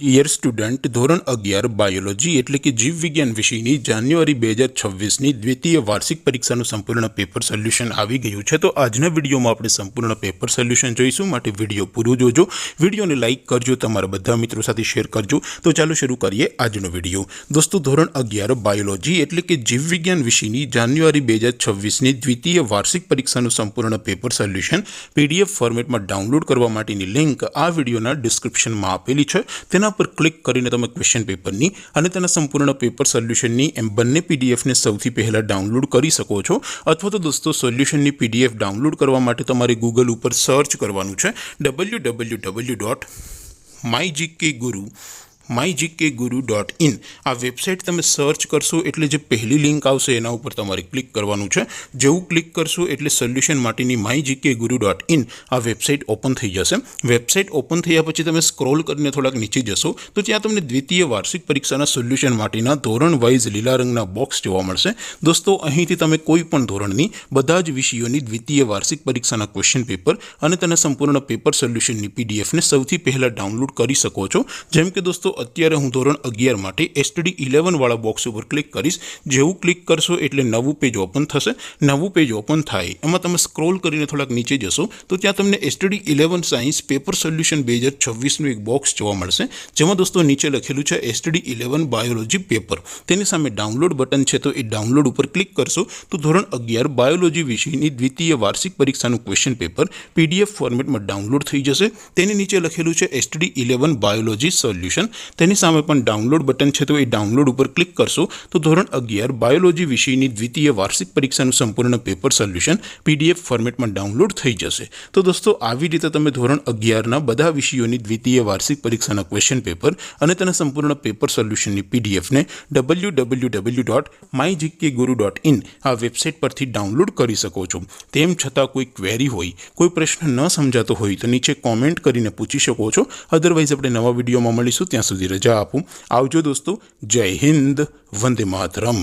Dear student, ધોરણ 11 biology એટલે કે જીવ વિજ્ઞાન વિષયની જાન્યુઆરી 2026ની દ્વિતીય વાર્ષિક પરીક્ષાનું સંપૂર્ણ પેપર સોલ્યુશન આવી ગયું છે। તો આજના વિડીયોમાં આપણે સંપૂર્ણ પેપર સોલ્યુશન જોઈશું, માટે વિડીયો પૂરો જોજો। વિડીયોને લાઇક કરજો, તમારા બધા મિત્રો સાથે શેર કરજો। તો ચાલો શરૂ કરીએ આજનો વિડીયો। દોસ્તો, ધોરણ 11 બાયોલોજી એટલે કે જીવ વિજ્ઞાન વિષયની જાન્યુઆરી 2026ની દ્વિતીય વાર્ષિક પરીક્ષાનું સંપૂર્ણ પેપર સોલ્યુશન PDF ફોર્મેટમાં ડાઉનલોડ કરવા માટેની લિંક આ વિડીયોના ડિસ્ક્રિપ્શનમાં આપેલી છે। તેના પર ક્લિક કરીને તમે ક્વેશ્ચન પેપરની અને તેના સંપૂર્ણ પેપર સોલ્યુશનની એમ બંને પીડીએફને સૌથી પહેલાં ડાઉનલોડ કરી શકો છો। અથવા તો દોસ્તો, સોલ્યુશનની પીડીએફ ડાઉનલોડ કરવા માટે તમારે ગૂગલ ઉપર સર્ચ કરવાનું છે www.mygkguru.in। આ વેબસાઇટ તમે સર્ચ કરશો એટલે જે પહેલી લિંક આવશે એના ઉપર તમારે ક્લિક કરવાનું છે। જેવું ક્લિક કરશો એટલે સોલ્યુશન માટેની mygkguru.in આ વેબસાઇટ ઓપન થઈ જશે। વેબસાઇટ ઓપન થયા પછી તમે સ્ક્રોલ કરીને થોડાક નીચે જશો તો ત્યાં તમને દ્વિતીય વાર્ષિક પરીક્ષાના સોલ્યુશન માટેના ધોરણ વાઇઝ લીલા રંગના બોક્સ જોવા મળશે। દોસ્તો, અહીંથી તમે કોઈ પણ ધોરણની બધા જ વિષયોની દ્વિતીય વાર્ષિક પરીક્ષાના ક્વેશ્ચન પેપર અને તેના સંપૂર્ણ પેપર સોલ્યુશનની પીડીએફને સૌથી પહેલાં ડાઉનલોડ કરી શકો છો। જેમ કે દોસ્તો, અત્યારે હું ધોરણ 11 માટે STD 11 વાળા બોક્સ ઉપર ક્લિક કરીશ। જેવું ક્લિક કરશો એટલે નવું પેજ ઓપન થશે। નવું પેજ ઓપન થાય એમાં તમે સ્ક્રોલ કરીને થોડાક નીચે જશો તો ત્યાં તમને STD 11 સાયન્સ પેપર સોલ્યુશન 2026નું એક બોક્સ જોવા મળશે, જેમાં દોસ્તો નીચે લખેલું છે STD 11 બાયોલોજી પેપર। તેની સામે ડાઉનલોડ બટન છે, તો એ ડાઉનલોડ ઉપર ક્લિક કરશો તો ધોરણ 11 બાયોલોજી વિષયની દ્વિતીય વાર્ષિક પરીક્ષાનું ક્વેશ્ચન પેપર PDF ફોર્મેટમાં ડાઉનલોડ થઈ જશે। તેની નીચે લખેલું છે STD 11 બાયોલોજી સોલ્યુશન। તેની સામે પણ ડાઉનલોડ બટન છે, તો એ ડાઉનલોડ ઉપર ક્લિક કરશો તો ધોરણ 11 બાયોલોજી વિષયની દ્વિતીય વાર્ષિક પરીક્ષાનું સંપૂર્ણ પેપર સોલ્યુશન PDF ફોર્મેટમાં ડાઉનલોડ થઈ જશે। તો દોસ્તો, આવી રીતે તમે ધોરણ 11ના બધા વિષયોની દ્વિતીય વાર્ષિક પરીક્ષાના ક્વેશ્ચન પેપર અને તેના સંપૂર્ણ પેપર સોલ્યુશનની PDFને www.mygkguru.in આ વેબસાઇટ પરથી ડાઉનલોડ કરી શકો છો। તેમ છતાં કોઈ ક્વેરી હોય, કોઈ પ્રશ્ન ન સમજાતો હોય તો નીચે કોમેન્ટ કરીને પૂછી શકો છો। અધરવાઇઝ આપણે નવા વિડીયોમાં મળીશું, ત્યાં સુધી રજા આપું। આવજો દોસ્તો, જય હિન્દ, વંદે માતરમ।